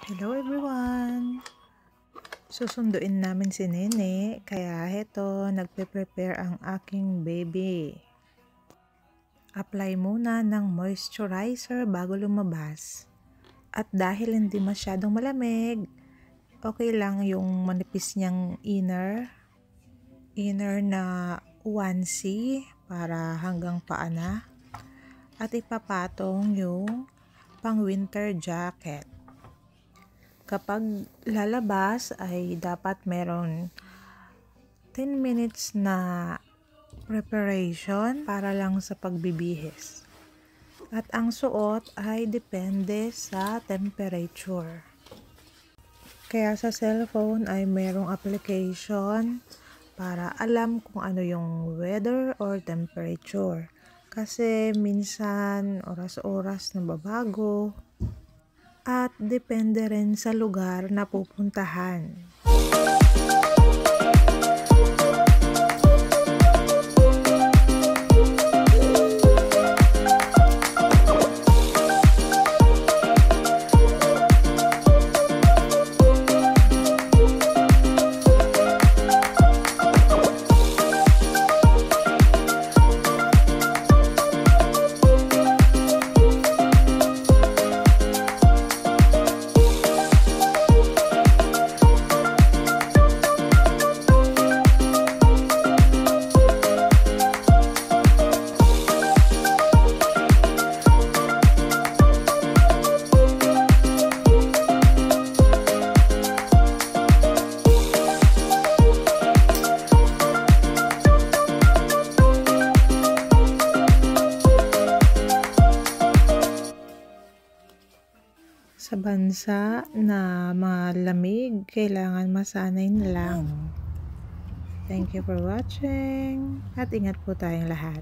Hello everyone! Susunduin namin si Nene, kaya heto, nagpe-prepare ang aking baby. Apply muna ng moisturizer bago lumabas. At dahil hindi masyadong malamig, okay lang yung manipis niyang inner na onesie para hanggang paa na. At ipapatong yung pang winter jacket. Kapag lalabas ay dapat meron 10 minutes na preparation para lang sa pagbibihis. At ang suot ay depende sa temperature. Kaya sa cellphone ay merong application para alam kung ano yung weather or temperature. Kasi minsan oras-oras nababago. At depende rin sa lugar na pupuntahan. Sa bansa na malamig, kailangan masanay na lang. Thank you for watching at ingat po tayong lahat.